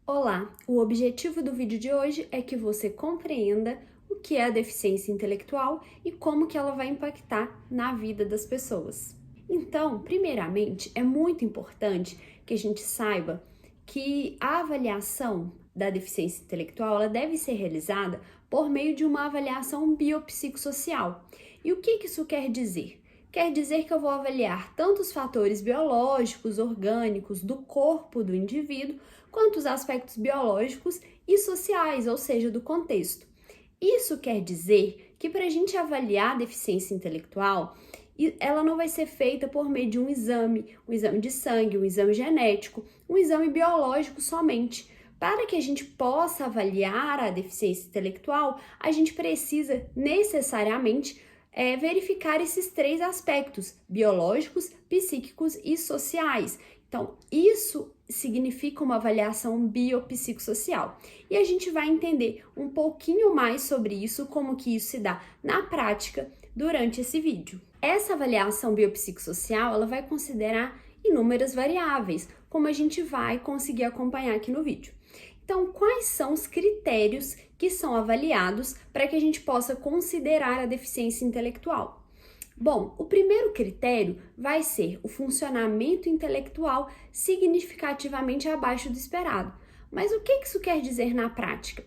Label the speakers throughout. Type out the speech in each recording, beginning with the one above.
Speaker 1: Olá, o objetivo do vídeo de hoje é que você compreenda o que é a deficiência intelectual e como que ela vai impactar na vida das pessoas. Então, primeiramente, é muito importante que a gente saiba que a avaliação da deficiência intelectual ela deve ser realizada por meio de uma avaliação biopsicossocial. E o que isso quer dizer? Quer dizer que eu vou avaliar tanto os fatores biológicos, orgânicos do corpo do indivíduo, quanto os aspectos biológicos e sociais, ou seja, do contexto. Isso quer dizer que para a gente avaliar a deficiência intelectual, ela não vai ser feita por meio de um exame de sangue, um exame genético, um exame biológico somente. Para que a gente possa avaliar a deficiência intelectual, a gente precisa necessariamente verificar esses três aspectos: biológicos, psíquicos e sociais. Então, isso significa uma avaliação biopsicossocial. E a gente vai entender um pouquinho mais sobre isso, como que isso se dá na prática durante esse vídeo. Essa avaliação biopsicossocial, ela vai considerar inúmeras variáveis, como a gente vai conseguir acompanhar aqui no vídeo. Então, quais são os critérios que são avaliados para que a gente possa considerar a deficiência intelectual? Bom, o primeiro critério vai ser o funcionamento intelectual significativamente abaixo do esperado. Mas o que isso quer dizer na prática?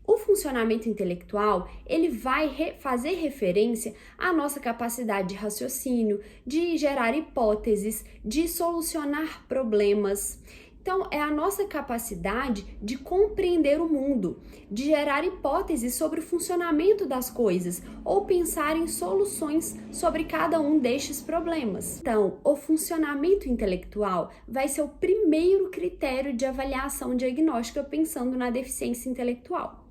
Speaker 1: O funcionamento intelectual, ele vai fazer referência à nossa capacidade de raciocínio, de gerar hipóteses, de solucionar problemas. Então, é a nossa capacidade de compreender o mundo, de gerar hipóteses sobre o funcionamento das coisas ou pensar em soluções sobre cada um destes problemas. Então, o funcionamento intelectual vai ser o primeiro critério de avaliação diagnóstica pensando na deficiência intelectual.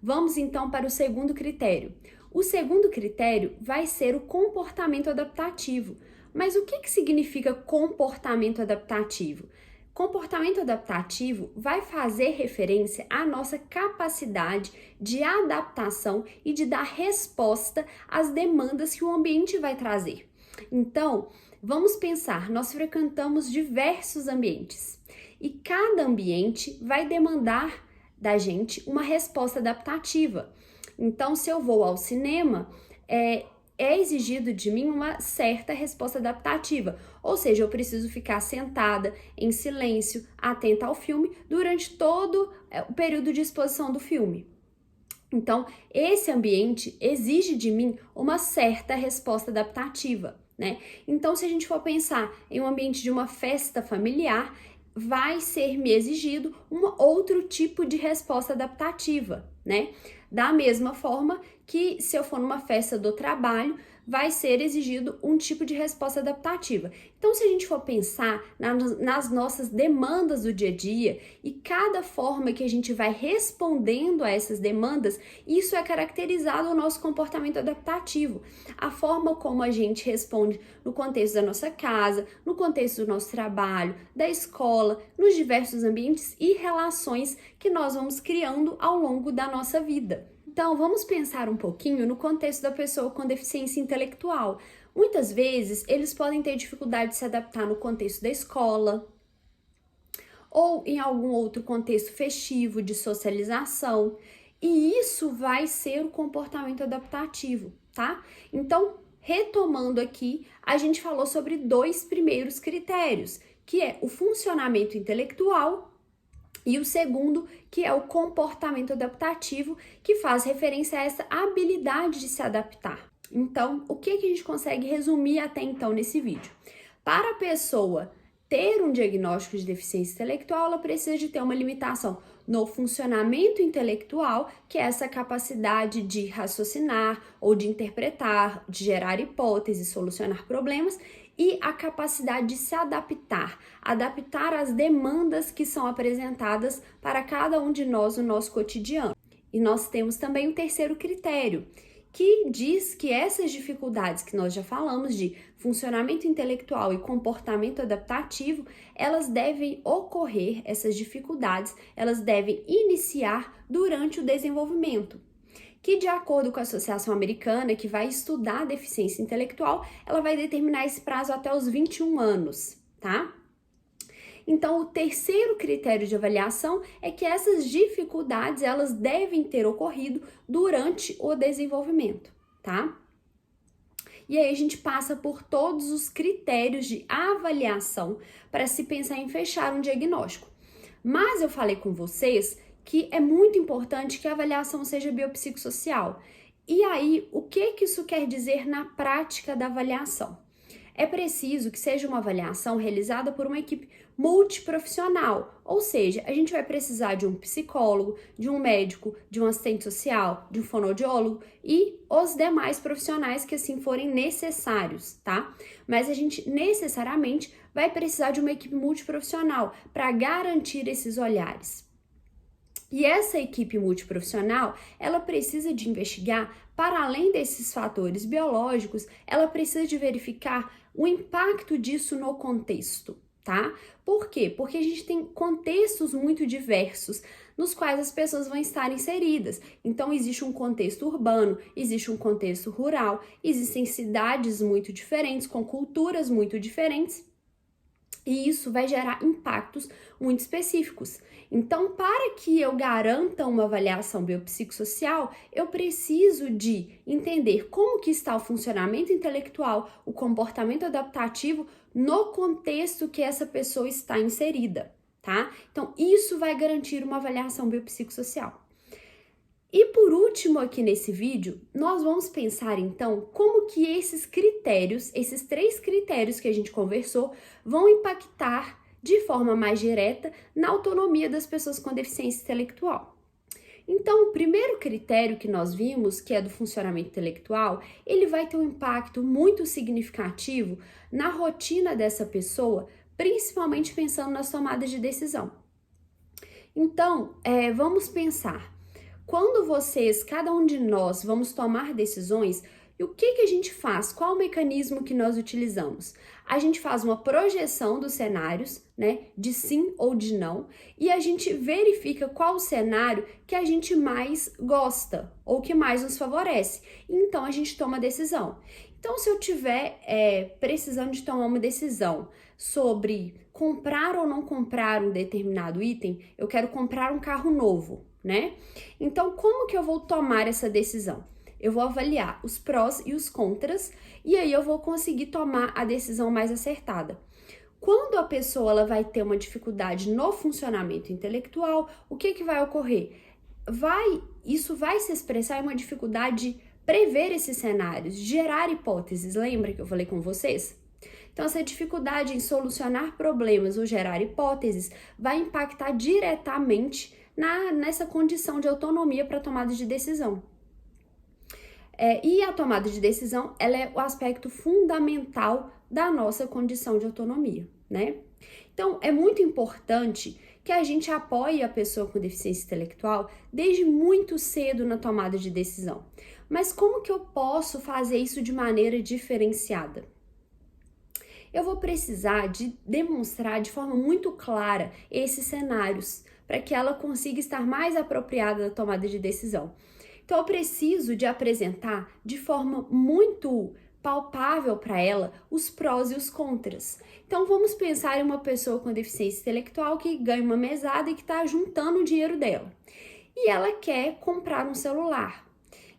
Speaker 1: Vamos então para o segundo critério. O segundo critério vai ser o comportamento adaptativo. Mas o que significa comportamento adaptativo? Comportamento adaptativo vai fazer referência à nossa capacidade de adaptação e de dar resposta às demandas que o ambiente vai trazer. Então, vamos pensar, nós frequentamos diversos ambientes e cada ambiente vai demandar da gente uma resposta adaptativa. Então, se eu vou ao cinema, é exigido de mim uma certa resposta adaptativa, ou seja, eu preciso ficar sentada em silêncio, atenta ao filme durante todo o período de exposição do filme. Então, esse ambiente exige de mim uma certa resposta adaptativa, né? Então, se a gente for pensar em um ambiente de uma festa familiar, vai ser me exigido um outro tipo de resposta adaptativa, né? Da mesma forma que se eu for numa festa do trabalho, vai ser exigido um tipo de resposta adaptativa. Então, se a gente for pensar nas nossas demandas do dia a dia e cada forma que a gente vai respondendo a essas demandas, isso é caracterizado o nosso comportamento adaptativo. A forma como a gente responde no contexto da nossa casa, no contexto do nosso trabalho, da escola, nos diversos ambientes e relações que nós vamos criando ao longo da nossa vida. Então, vamos pensar um pouquinho no contexto da pessoa com deficiência intelectual. Muitas vezes, eles podem ter dificuldade de se adaptar no contexto da escola ou em algum outro contexto festivo de socialização, e isso vai ser o comportamento adaptativo, tá? Então, retomando aqui, a gente falou sobre dois primeiros critérios, que é o funcionamento intelectual e o segundo, que é o comportamento adaptativo, que faz referência a essa habilidade de se adaptar. Então, o que a gente consegue resumir até então nesse vídeo? Para a pessoa ter um diagnóstico de deficiência intelectual, ela precisa de ter uma limitação no funcionamento intelectual, que é essa capacidade de raciocinar ou de interpretar, de gerar hipóteses, solucionar problemas, e a capacidade de se adaptar às demandas que são apresentadas para cada um de nós no nosso cotidiano. E nós temos também o terceiro critério, que diz que essas dificuldades que nós já falamos de funcionamento intelectual e comportamento adaptativo, elas devem ocorrer, essas dificuldades, elas devem iniciar durante o desenvolvimento, que de acordo com a Associação Americana, que vai estudar a deficiência intelectual, ela vai determinar esse prazo até os 21 anos, tá? Então, o terceiro critério de avaliação é que essas dificuldades, elas devem ter ocorrido durante o desenvolvimento, tá? E aí a gente passa por todos os critérios de avaliação para se pensar em fechar um diagnóstico. Mas eu falei com vocês que é muito importante que a avaliação seja biopsicossocial. E aí, o que isso quer dizer na prática da avaliação? É preciso que seja uma avaliação realizada por uma equipe multiprofissional, ou seja, a gente vai precisar de um psicólogo, de um médico, de um assistente social, de um fonoaudiólogo e os demais profissionais que assim forem necessários, tá? Mas a gente necessariamente vai precisar de uma equipe multiprofissional para garantir esses olhares. E essa equipe multiprofissional, ela precisa de investigar, para além desses fatores biológicos, ela precisa de verificar o impacto disso no contexto, tá? Por quê? Porque a gente tem contextos muito diversos nos quais as pessoas vão estar inseridas. Então, existe um contexto urbano, existe um contexto rural, existem cidades muito diferentes, com culturas muito diferentes, e isso vai gerar impactos muito específicos. Então, para que eu garanta uma avaliação biopsicossocial, eu preciso de entender como que está o funcionamento intelectual, o comportamento adaptativo no contexto que essa pessoa está inserida, tá? Então, isso vai garantir uma avaliação biopsicossocial. E por último aqui nesse vídeo, nós vamos pensar então como que esses critérios, esses 3 critérios que a gente conversou, vão impactar de forma mais direta na autonomia das pessoas com deficiência intelectual. Então, o primeiro critério que nós vimos, que é do funcionamento intelectual, ele vai ter um impacto muito significativo na rotina dessa pessoa, principalmente pensando nas tomadas de decisão. Então, vamos pensar. Quando cada um de nós, vamos tomar decisões, e o que a gente faz? Qual o mecanismo que nós utilizamos? A gente faz uma projeção dos cenários, né, de sim ou de não, e a gente verifica qual o cenário que a gente mais gosta ou que mais nos favorece. Então, a gente toma a decisão. Então, se eu tiver precisando de tomar uma decisão sobre comprar ou não comprar um determinado item, eu quero comprar um carro novo, né? Então, como que eu vou tomar essa decisão? Eu vou avaliar os prós e os contras e aí eu vou conseguir tomar a decisão mais acertada. Quando a pessoa ela vai ter uma dificuldade no funcionamento intelectual, o que vai ocorrer? Isso vai se expressar em uma dificuldade de prever esses cenários, gerar hipóteses. Lembra que eu falei com vocês? Então, essa dificuldade em solucionar problemas ou gerar hipóteses vai impactar diretamente nessa condição de autonomia para tomada de decisão. E a tomada de decisão, ela é o aspecto fundamental da nossa condição de autonomia, né? Então, é muito importante que a gente apoie a pessoa com deficiência intelectual desde muito cedo na tomada de decisão. Mas como que eu posso fazer isso de maneira diferenciada? Eu vou precisar de demonstrar de forma muito clara esses cenários para que ela consiga estar mais apropriada da tomada de decisão. Então, eu preciso de apresentar de forma muito palpável para ela os prós e os contras. Então, vamos pensar em uma pessoa com deficiência intelectual que ganha uma mesada e que está juntando o dinheiro dela. E ela quer comprar um celular.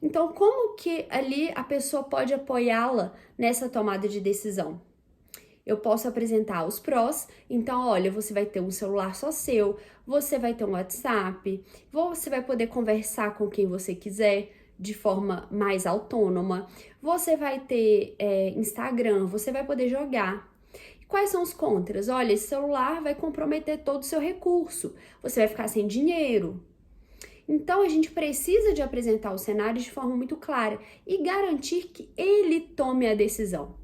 Speaker 1: Então, como que ali a pessoa pode apoiá-la nessa tomada de decisão? Eu posso apresentar os prós, então olha, você vai ter um celular só seu, você vai ter um WhatsApp, você vai poder conversar com quem você quiser de forma mais autônoma, você vai ter Instagram, você vai poder jogar. E quais são os contras? Olha, esse celular vai comprometer todo o seu recurso, você vai ficar sem dinheiro. Então, a gente precisa de apresentar o cenário de forma muito clara e garantir que ele tome a decisão.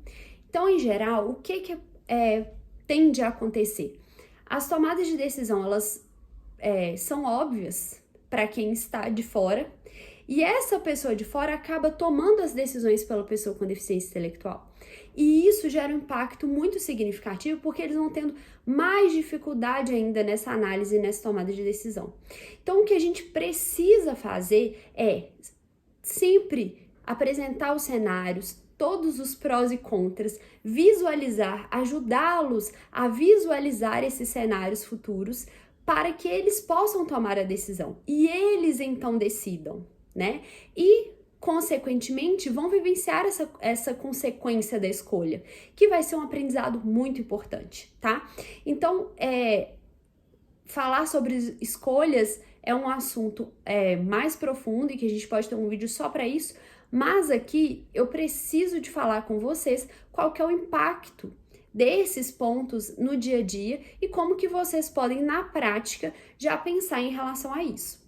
Speaker 1: Então, em geral, o que tende a acontecer? As tomadas de decisão, elas são óbvias para quem está de fora, e essa pessoa de fora acaba tomando as decisões pela pessoa com deficiência intelectual. E isso gera um impacto muito significativo, porque eles vão tendo mais dificuldade ainda nessa análise e nessa tomada de decisão. Então, o que a gente precisa fazer é sempre apresentar os cenários, todos os prós e contras, visualizar, ajudá-los a visualizar esses cenários futuros para que eles possam tomar a decisão e eles então decidam, né? E, consequentemente, vão vivenciar essa consequência da escolha, que vai ser um aprendizado muito importante, tá? Então, falar sobre escolhas é um assunto mais profundo e que a gente pode ter um vídeo só para isso, mas aqui eu preciso de falar com vocês qual que é o impacto desses pontos no dia a dia e como que vocês podem, na prática, já pensar em relação a isso.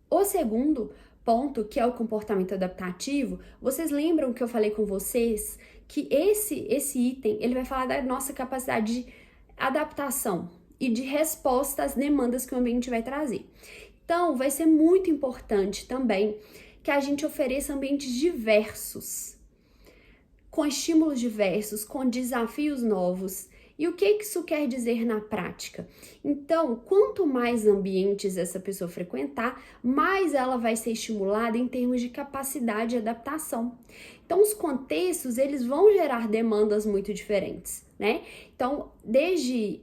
Speaker 1: O segundo ponto, que é o comportamento adaptativo, vocês lembram que eu falei com vocês que esse item, ele vai falar da nossa capacidade de adaptação e de resposta às demandas que o ambiente vai trazer. Então, vai ser muito importante também que a gente ofereça ambientes diversos, com estímulos diversos, com desafios novos. E o que isso quer dizer na prática? Então, quanto mais ambientes essa pessoa frequentar, mais ela vai ser estimulada em termos de capacidade de adaptação. Então, os contextos, eles vão gerar demandas muito diferentes, né? Então, desde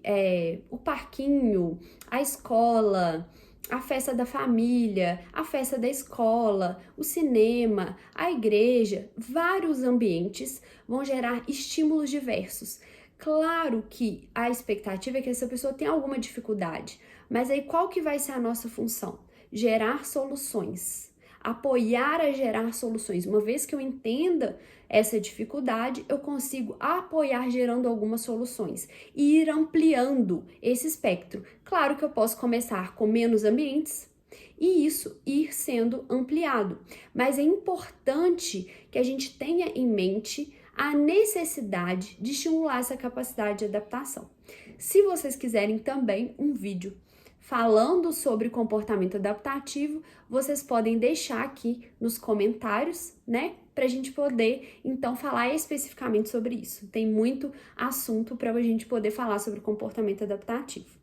Speaker 1: o parquinho, a escola, a festa da família, a festa da escola, o cinema, a igreja, vários ambientes vão gerar estímulos diversos. Claro que a expectativa é que essa pessoa tenha alguma dificuldade, mas aí qual que vai ser a nossa função? Gerar soluções, apoiar a gerar soluções. Uma vez que eu entenda essa dificuldade, eu consigo apoiar gerando algumas soluções e ir ampliando esse espectro. Claro que eu posso começar com menos ambientes e isso ir sendo ampliado, mas é importante que a gente tenha em mente a necessidade de estimular essa capacidade de adaptação. Se vocês quiserem também um vídeo falando sobre comportamento adaptativo, vocês podem deixar aqui nos comentários, né? Pra gente poder, então, falar especificamente sobre isso. Tem muito assunto para a gente poder falar sobre comportamento adaptativo.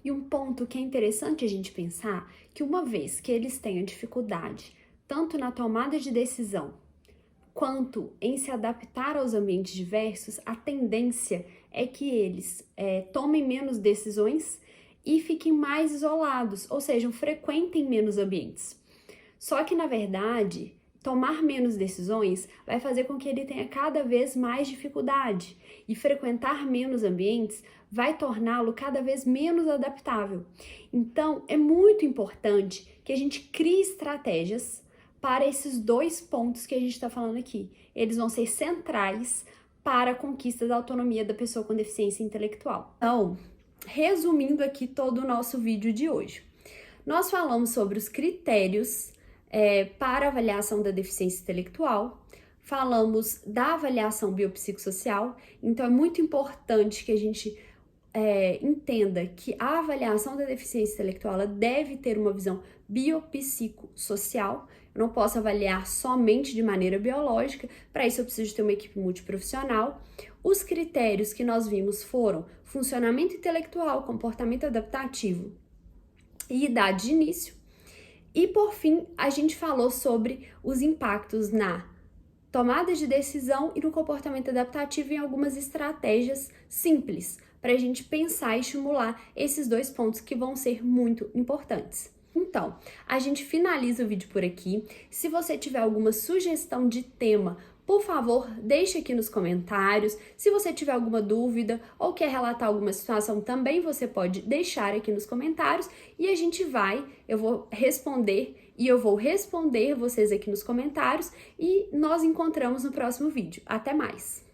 Speaker 1: E um ponto que é interessante a gente pensar, que uma vez que eles tenham dificuldade, tanto na tomada de decisão, quanto em se adaptar aos ambientes diversos, a tendência é que eles tomem menos decisões e fiquem mais isolados, ou seja, frequentem menos ambientes. Só que, na verdade, tomar menos decisões vai fazer com que ele tenha cada vez mais dificuldade e frequentar menos ambientes vai torná-lo cada vez menos adaptável. Então, é muito importante que a gente crie estratégias para esses dois pontos que a gente está falando aqui. Eles vão ser centrais para a conquista da autonomia da pessoa com deficiência intelectual. Então, resumindo aqui todo o nosso vídeo de hoje, nós falamos sobre os critérios para avaliação da deficiência intelectual, falamos da avaliação biopsicossocial, então é muito importante que a gente entenda que a avaliação da deficiência intelectual ela deve ter uma visão biopsicossocial. Eu não posso avaliar somente de maneira biológica, para isso eu preciso ter uma equipe multiprofissional. Os critérios que nós vimos foram funcionamento intelectual, comportamento adaptativo e idade de início. E por fim, a gente falou sobre os impactos na tomada de decisão e no comportamento adaptativo em algumas estratégias simples para a gente pensar e estimular esses dois pontos que vão ser muito importantes. Então, a gente finaliza o vídeo por aqui. Se você tiver alguma sugestão de tema, por favor, deixe aqui nos comentários. Se você tiver alguma dúvida ou quer relatar alguma situação, também você pode deixar aqui nos comentários e eu vou responder vocês aqui nos comentários e nós encontramos no próximo vídeo. Até mais!